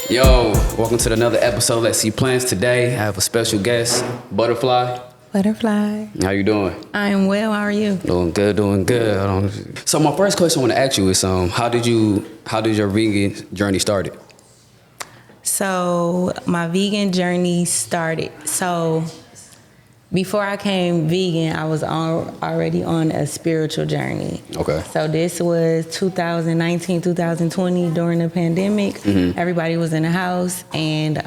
Yo, welcome to another episode of Let's Eat Plants. Today, I have a special guest, Buddah Fly. Butterfly. How you doing? I am well. How are you? Doing good, doing good. So my first question I want to ask you is, how did your vegan journey started? So my vegan journey started. So before I came vegan, I was already on a spiritual journey. Okay. So this was 2019, 2020 during the pandemic. Mm-hmm. Everybody was in the house, and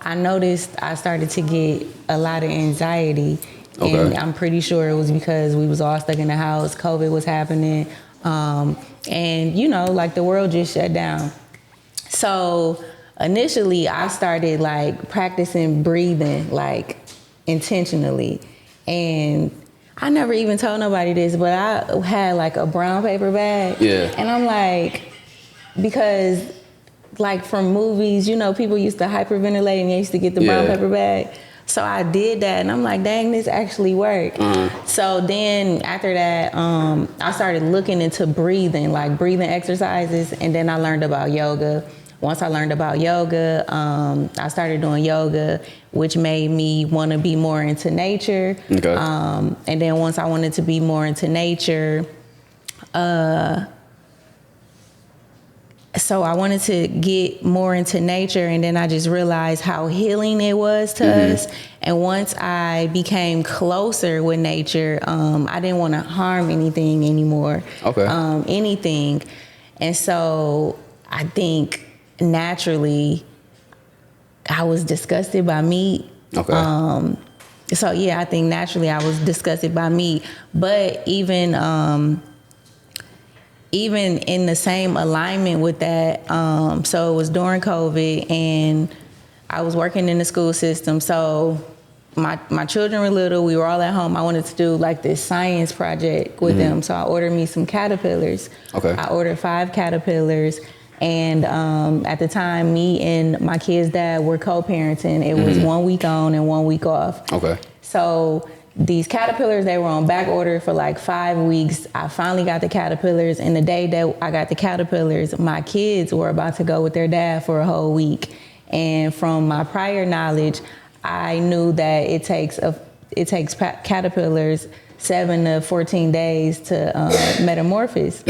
I noticed I started to get a lot of anxiety. Okay. And I'm pretty sure it was because we was all stuck in the house. COVID was happening. And you know, like the world just shut down. So initially I started like practicing breathing, like intentionally. And I never even told nobody this, but I had like a brown paper bag. Yeah. And I'm like, because like from movies, you know, people used to hyperventilate and they used to get the brown paper bag. So I did that and I'm like, dang, this actually worked. Mm-hmm. So then after that, I started looking into breathing, like breathing exercises. And then I learned about yoga. Once I learned about yoga, I started doing yoga, which made me want to be more into nature. Okay. And then once I wanted to be more into nature, so I wanted to get more into nature, and then I just realized how healing it was to us. And once I became closer with nature, I didn't want to harm anything anymore. Okay. Anything. And so I think naturally I was disgusted by meat. Okay. So yeah, I think naturally I was disgusted by meat, but even in the same alignment with that, so it was during COVID and I was working in the school system. So my children were little, we were all at home. I wanted to do like this science project with them. So I ordered me some caterpillars. Okay. I ordered 5 caterpillars. And at the time, me and my kid's dad were co-parenting. It was 1 week on and 1 week off. Okay. So these caterpillars, they were on back order for like 5 weeks. I finally got the caterpillars. And the day that I got the caterpillars, my kids were about to go with their dad for a whole week. And from my prior knowledge, I knew that it takes caterpillars 7 to 14 days to metamorphose.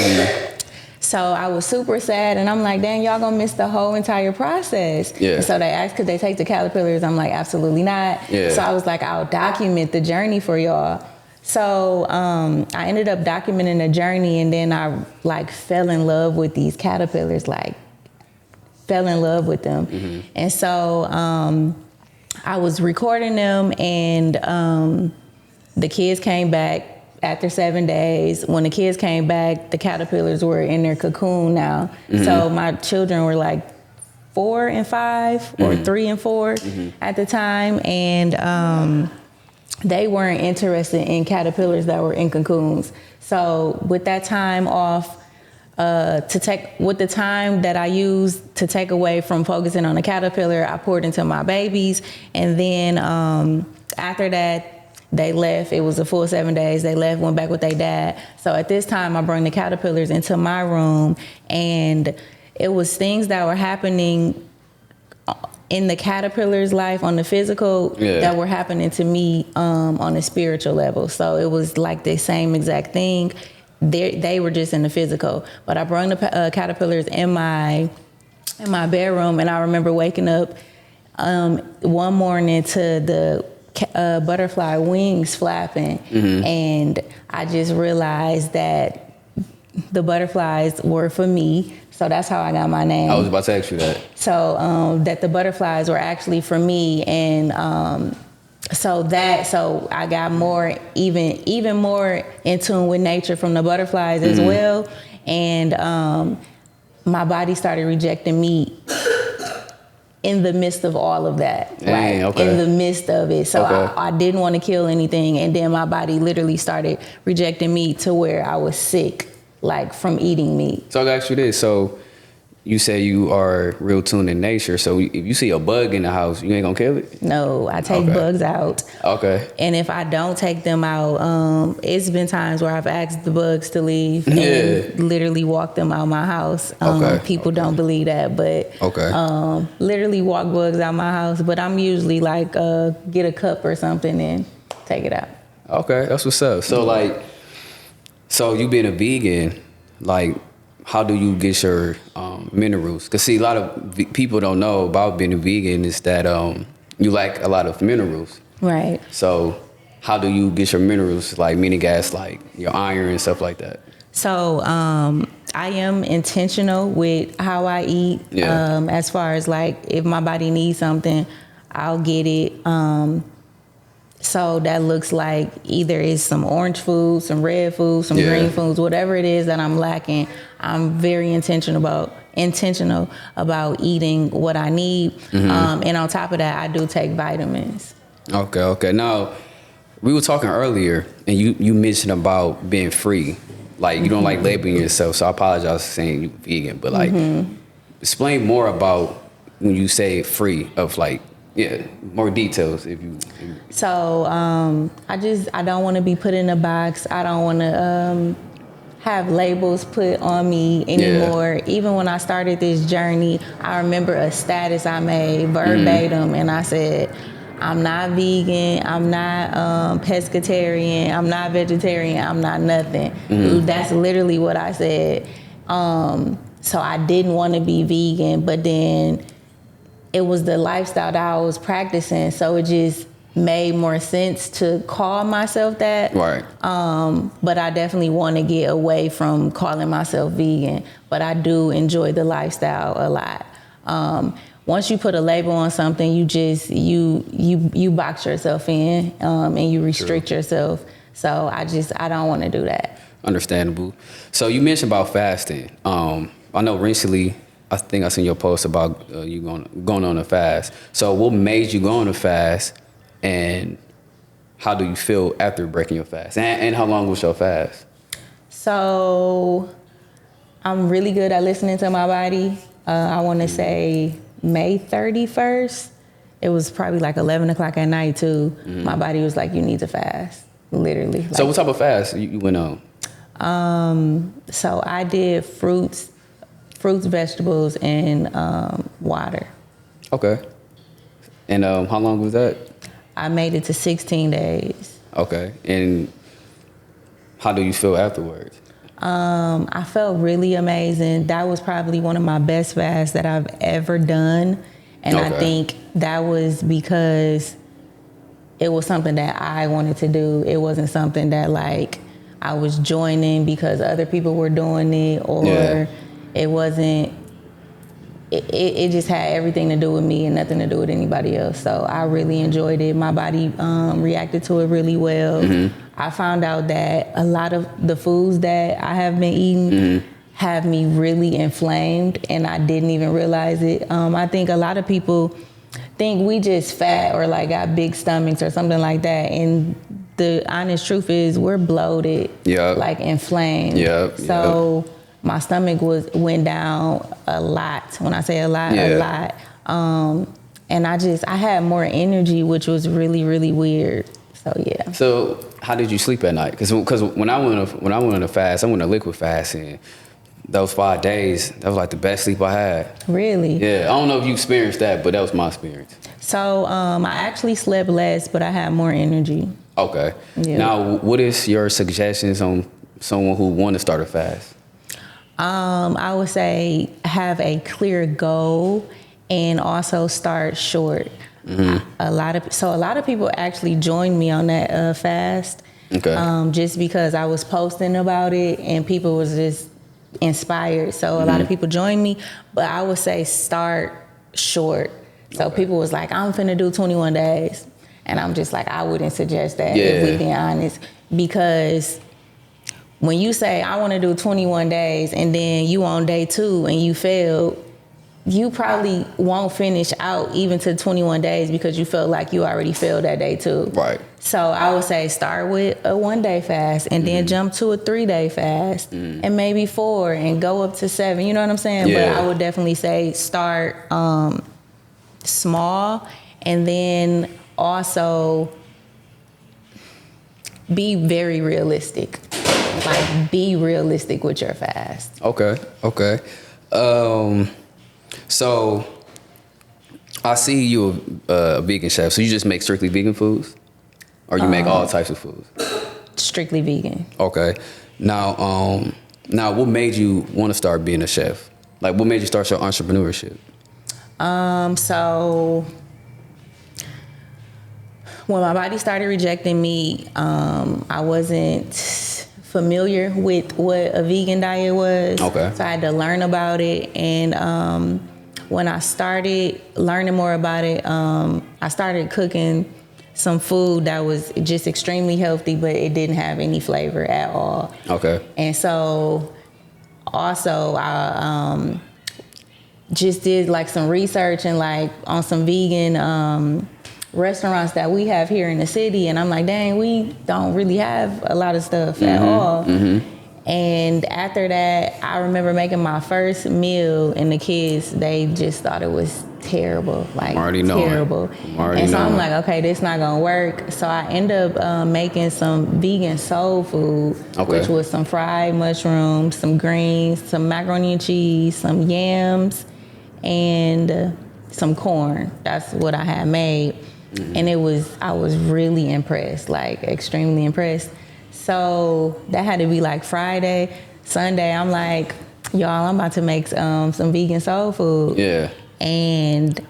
So I was super sad, and I'm like, dang, y'all gonna miss the whole entire process. Yeah. And so they asked, could they take the caterpillars? I'm like, absolutely not. Yeah. So I was like, I'll document the journey for y'all. So I ended up documenting the journey, and then I like fell in love with these caterpillars, like fell in love with them. Mm-hmm. And so I was recording them, and the kids came back after 7 days. When the kids came back, the caterpillars were in their cocoon now. Mm-hmm. So my children were like 4 and 5 or 3 and 4 at the time. And they weren't interested in caterpillars that were in cocoons. So with that time off, with the time that I used to take away from focusing on the caterpillar, I poured into my babies. And then after that, they left. It was a full 7 days. They left, went back with their dad. So at this time, I brought the caterpillars into my room, and it was things that were happening in the caterpillar's life on the physical that were happening to me on a spiritual level. So it was like the same exact thing. They were just in the physical. But I brought the caterpillars in my bedroom, and I remember waking up one morning to the butterfly wings flapping, and I just realized that the butterflies were for me. So that's how I got my name. I was about to ask you that. So that the butterflies were actually for me, and so I got more, even more in tune with nature from the butterflies as well, and my body started rejecting meat in the midst of all of that. Dang, like in the midst of it. So I didn't want to kill anything, and then my body literally started rejecting meat to where I was sick, like from eating meat. So I got you this. So you say you are real tuned in nature, so if you see a bug in the house, you ain't gonna kill it? No, I take bugs out. Okay. And if I don't take them out, it's been times where I've asked the bugs to leave and literally walk them out my house. People don't believe that, but literally walk bugs out my house. But I'm usually like, get a cup or something and take it out. Okay, that's what's up. So so you being a vegan, like, how do you get your minerals? Because see, a lot of people don't know about being a vegan is that you lack a lot of minerals. Right. So how do you get your minerals, like meaning gas, like your iron and stuff like that? So I am intentional with how I eat. As far as like if my body needs something, I'll get it. So that looks like either it's some orange food, some red food, some green foods, whatever it is that I'm lacking. I'm very intentional about eating what I need. And on top of that, I do take vitamins. Okay. Now, we were talking earlier, and you mentioned about being free. Like, you don't like labeling yourself, so I apologize for saying you're vegan. But, like, explain more about when you say free of, like, more details if you. So I don't want to be put in a box. I don't want to have labels put on me anymore. Even when I started this journey, I remember a status I made verbatim, and I said, I'm not vegan, I'm not pescatarian, I'm not vegetarian, I'm not nothing. That's literally what I said. So I didn't want to be vegan, but then it was the lifestyle that I was practicing, so it just made more sense to call myself that. Right. But I definitely want to get away from calling myself vegan, but I do enjoy the lifestyle a lot. Once you put a label on something, you just you box yourself in, and you restrict yourself. So I don't want to do that. Understandable. So you mentioned about fasting. I know recently, I think I seen your post about you going on a fast. So what made you go on a fast, and how do you feel after breaking your fast? And how long was your fast? So I'm really good at listening to my body. I want to say May 31st. It was probably like 11 o'clock at night too. My body was like, you need to fast, literally. So what type of fast you went on? So I did fruits, vegetables, and water. Okay. And how long was that? I made it to 16 days. Okay. And how do you feel afterwards? I felt really amazing. That was probably one of my best fasts that I've ever done. And I think that was because it was something that I wanted to do. It wasn't something that like I was joining because other people were doing it, or it wasn't, it just had everything to do with me and nothing to do with anybody else. So I really enjoyed it. My body reacted to it really well. I found out that a lot of the foods that I have been eating have me really inflamed, and I didn't even realize it. I think a lot of people think we just fat or like got big stomachs or something like that. And the honest truth is we're bloated, like inflamed. So my stomach went down a lot. When I say a lot, a lot. And I had more energy, which was really, really weird. So yeah. So how did you sleep at night? Because when I went on a fast, I went on a liquid fast, and those 5 days, that was like the best sleep I had. Really? Yeah. I don't know if you experienced that, but that was my experience. So I actually slept less, but I had more energy. Okay. Yeah. Now, what is your suggestions on someone who want to start a fast? I would say have a clear goal and also start short. A lot of people actually joined me on that fast. Okay. Just because I was posting about it and people was just inspired. So a lot of people joined me, but I would say start short. So people was like, I'm finna do 21 days. And I'm just like, I wouldn't suggest that, if we're being honest, because when you say I want to do 21 days and then you on day 2 and you failed, you probably won't finish out even to 21 days because you felt like you already failed that day too. Right. So I would say start with a 1-day fast and then jump to a 3-day fast and maybe 4 and go up to 7. You know what I'm saying? Yeah. But I would definitely say start small and then also be very realistic. Like, be realistic with your fast. Okay. So I see you a vegan chef. So you just make strictly vegan foods, or you make all types of foods? Strictly vegan. Okay. Now, what made you want to start being a chef? Like, what made you start your entrepreneurship? So when my body started rejecting meat, I wasn't familiar with what a vegan diet was. Okay. So I had to learn about it. And when I started learning more about it, I started cooking some food that was just extremely healthy, but it didn't have any flavor at all. Okay. And so also I just did like some research and like on some vegan restaurants that we have here in the city, and I'm like, dang, we don't really have a lot of stuff at all. And after that, I remember making my first meal, and the kids, they just thought it was terrible, like terrible. And so I'm like, okay, this not gonna work. So I end up making some vegan soul food, which was some fried mushrooms, some greens, some macaroni and cheese, some yams, and some corn. That's what I had made. And I was really impressed, like extremely impressed. So that had to be like Friday. Sunday, I'm like, y'all, I'm about to make some vegan soul food. Yeah. And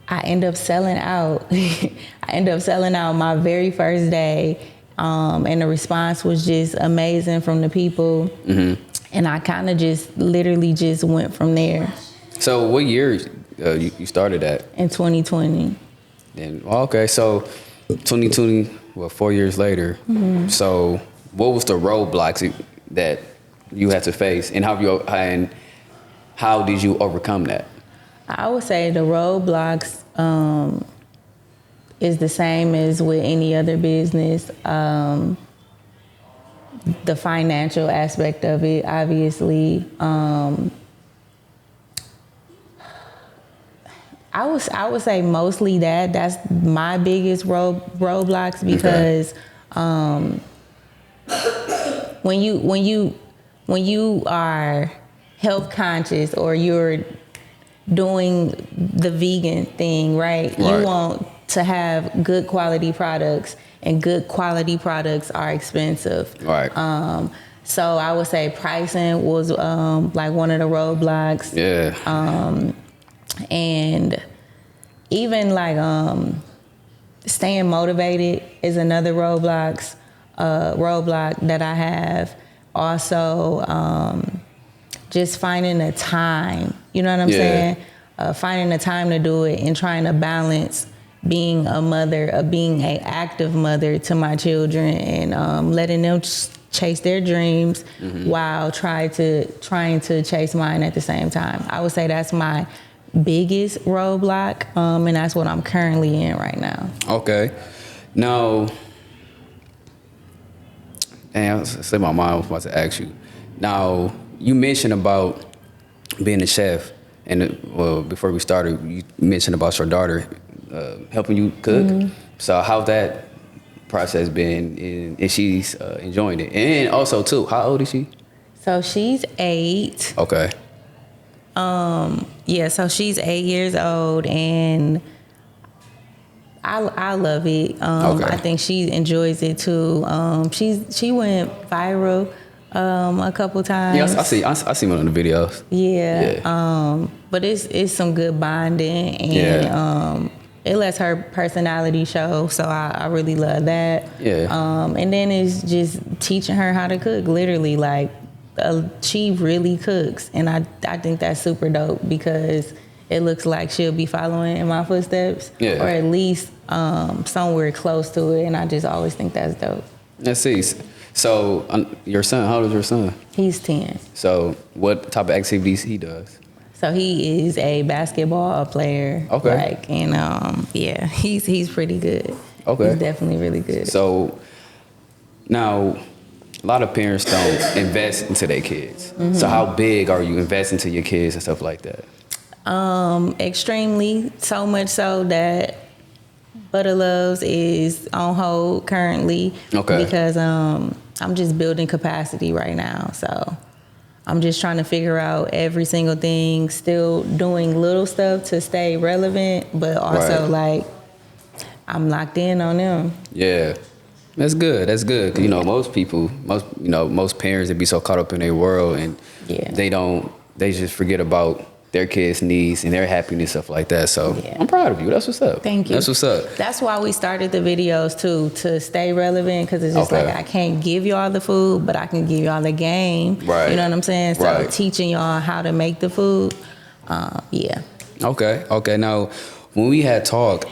I end up selling out. I end up selling out my very first day. And the response was just amazing from the people. And I kind of just literally just went from there. So what year you started at? In 2020. And okay, so 2020, 4 years later. So what was the roadblocks that you had to face, and how did you overcome that? I would say the roadblocks is the same as with any other business. The financial aspect of it, obviously. I would say mostly that. That's my biggest roadblocks because when you are health conscious or you're doing the vegan thing, right? You want to have good quality products, and good quality products are expensive. Right. So I would say pricing was like one of the roadblocks. Yeah. And even like staying motivated is another roadblock that I have. Also, just finding a time, you know what I'm saying? Finding a time to do it and trying to balance being a mother, being an active mother to my children, and letting them chase their dreams while trying to chase mine at the same time. I would say that's my biggest roadblock, and that's what I'm currently in right now. Okay. Now, and I said my mind was about to ask you. Now, you mentioned about being a chef, and before we started, you mentioned about your daughter helping you cook. So how's that process been? And she's enjoying it. And also, too, how old is she? So she's 8. Okay. Yeah, so she's 8 years old, and I love it. I think she enjoys it too. She went viral a couple times. Yeah, I see one of the videos. Yeah. But it's some good bonding, and it lets her personality show. So I really love that. Yeah. And then it's just teaching her how to cook. Literally, like. She really cooks, and I think that's super dope because it looks like she'll be following in my footsteps, or at least somewhere close to it, and I just always think that's dope. Let's see. So your son, how old is your son? He's 10. So what type of activities he does? So he is a basketball player. Okay. Like, and yeah, he's pretty good. Okay. He's definitely really good. So now, a lot of parents don't invest into their kids. Mm-hmm. So how big are you investing into your kids and stuff like that? Extremely, so much so that Buddah Loves is on hold currently. Okay. Because I'm just building capacity right now. So I'm just trying to figure out every single thing, still doing little stuff to stay relevant, but also like I'm locked in on them. Yeah. That's good. That's good. 'Cause, most parents, they be so caught up in their world and they just forget about their kids' needs and their happiness, stuff like that. So I'm proud of you. That's what's up. Thank you. That's what's up. That's why we started the videos too, to stay relevant, because it's just like I can't give y'all the food, but I can give y'all the game. Right. You know what I'm saying? So teaching y'all how to make the food. Yeah. Okay. Now, when we had talked,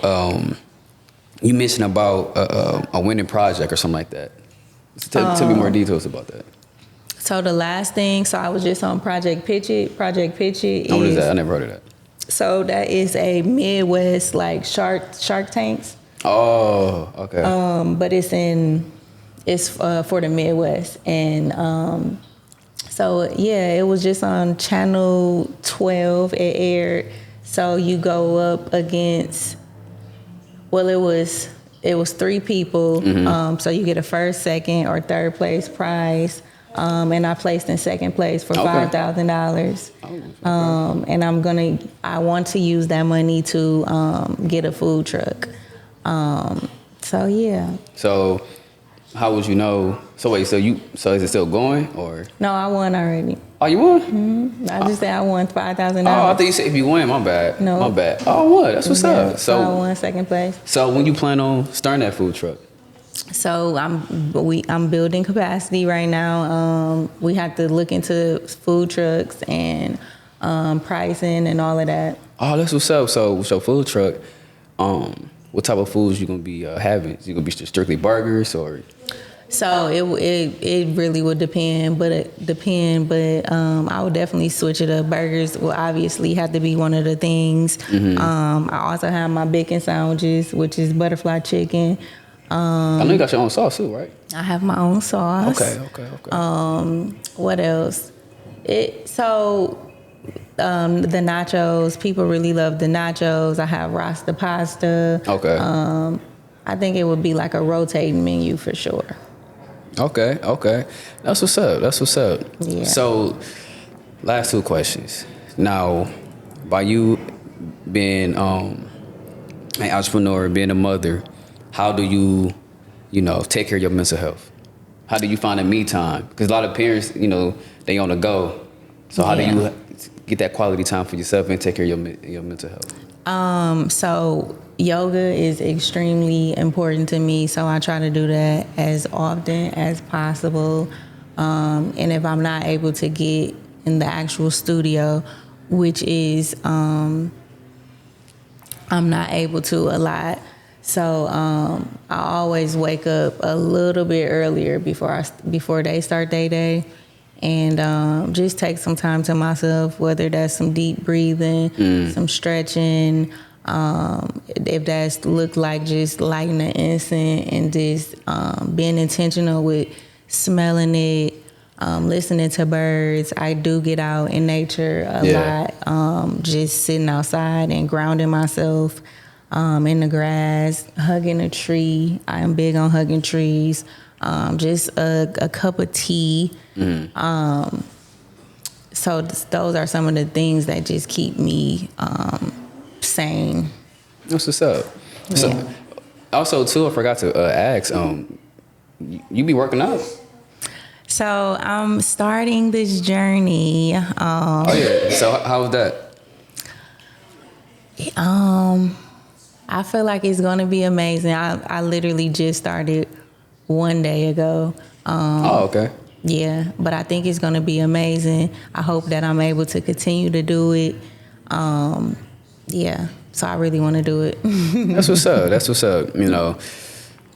you mentioned about a winning project or something like that. Tell me more details about that. So the last thing, I was just on Project Pitch It. Project Pitch It. What is that? I never heard of that. So that is a Midwest like Shark Tanks. Oh, okay. But it's for the Midwest, and so yeah, it was just on Channel 12. It aired. So you go up against. Well, it was 3 people. Mm-hmm. So you get a first, second, or third place prize. And I placed in second place for $5,000. And I want to use that money to get a food truck. So yeah. So how would you know? So wait, so is it still going or? No, I won already. Oh, you won? Mm-hmm. I just said I won $5,000. Oh, I thought you said if you win, my bad. No. My bad. Oh, I won. That's what's up. So I won second place. So when you plan on starting that food truck? So I'm building capacity right now. We have to look into food trucks and pricing and all of that. Oh, that's what's up. So with your food truck, what type of foods you gonna be having? Is you gonna be strictly burgers or? So it really would depend, but I would definitely switch it up. Burgers will obviously have to be one of the things. Mm-hmm. I also have my bacon sandwiches, which is butterfly chicken. I know you got your own sauce too, right? I have my own sauce. Okay. What else? The nachos. People really love the nachos. I have Rasta pasta. Okay. I think it would be like a rotating menu for sure. Okay. That's what's up. Yeah. So, last 2 questions. Now, by you being an entrepreneur, being a mother, how do you take care of your mental health? How do you find a me time? Because a lot of parents, they on the go. So how do you get that quality time for yourself and take care of your mental health? So yoga is extremely important to me. So I try to do that as often as possible. And if I'm not able to get in the actual studio, which is I'm not able to a lot. So I always wake up a little bit earlier before they start their day, and just take some time to myself. Whether that's some deep breathing, some stretching, if that's look like just lighting an incense and just being intentional with smelling it, listening to birds. I do get out in nature a lot, just sitting outside and grounding myself. In the grass, hugging a tree. I am big on hugging trees. Just a cup of tea. So those are some of the things that just keep me sane. That's what's up. Yeah. So, also, too, I forgot to ask, you be working out? So I'm starting this journey. So how was that? I feel like it's going to be amazing. I literally just started 1 day ago. Okay. Yeah, but I think it's going to be amazing. I hope that I'm able to continue to do it. Yeah, so I really want to do it. That's what's up.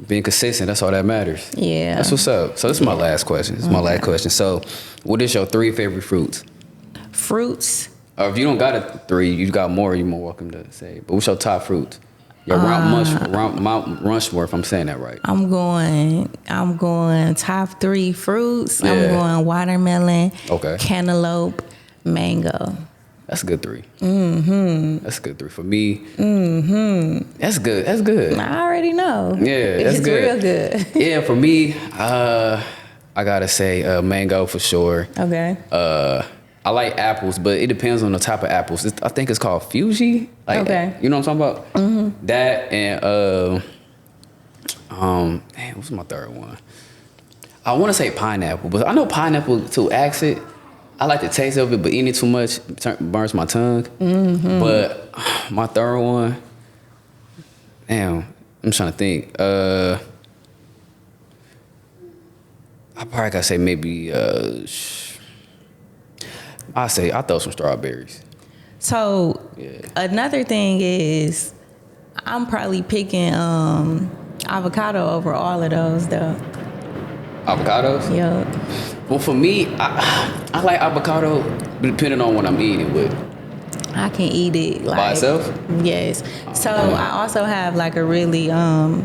Being consistent, that's all that matters. Yeah. That's what's up. So this is my last question. So what is your 3 favorite fruits? Fruits? Or if you don't got a 3, you got more, you're more welcome to say. But what's your top fruits? Your Mount Rushmore, if I'm saying that right. I'm going top 3 fruits. Yeah. I'm going watermelon, cantaloupe, mango. That's a good 3. That's a good 3 for me. That's good. That's good. I already know. Yeah, that's it's good. Real good. Yeah, for me, I gotta say mango for sure. Okay. I like apples, but it depends on the type of apples. I think it's called Fuji. Like, you know what I'm talking about? That and what's my third one? I want to say pineapple, but I know pineapple to acid. I like the taste of it, but eating it too much burns my tongue. But my third one, damn, I'm trying to think. I probably gotta say maybe. I'll throw some strawberries. So another thing is, I'm probably picking avocado over all of those though. Avocados? Yeah. Well, for me, I like avocado depending on what I'm eating with. I can eat it like by itself? Yes. So I also have like a really I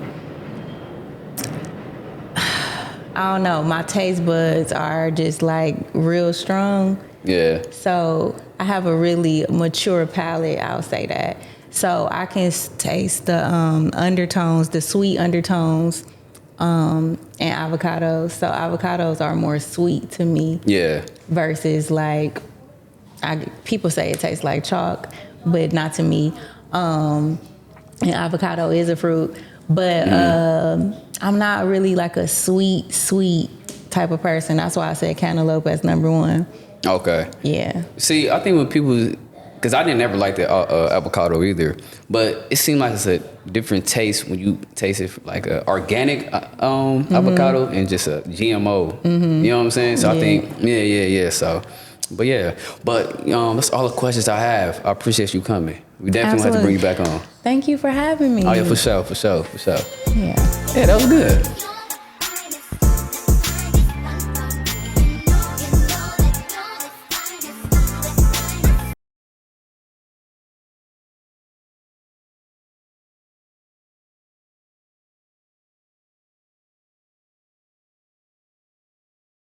don't know, my taste buds are just like real strong. Yeah. So I have a really mature palate, I'll say that. So I can taste the undertones, the sweet undertones, and avocados. So avocados are more sweet to me. Yeah. Versus like, people say it tastes like chalk, but not to me. And avocado is a fruit, but I'm not really like a sweet type of person. That's why I said cantaloupe as number 1. Okay. Yeah. See, I think when people, because I didn't ever like the avocado either, but it seemed like it's a different taste when you taste it like an organic avocado and just a GMO. You know what I'm saying? So I think, yeah. So, but that's all the questions I have. I appreciate you coming. We definitely have to bring you back on. Thank you for having me. Oh yeah, for sure. Yeah. Yeah, that was good.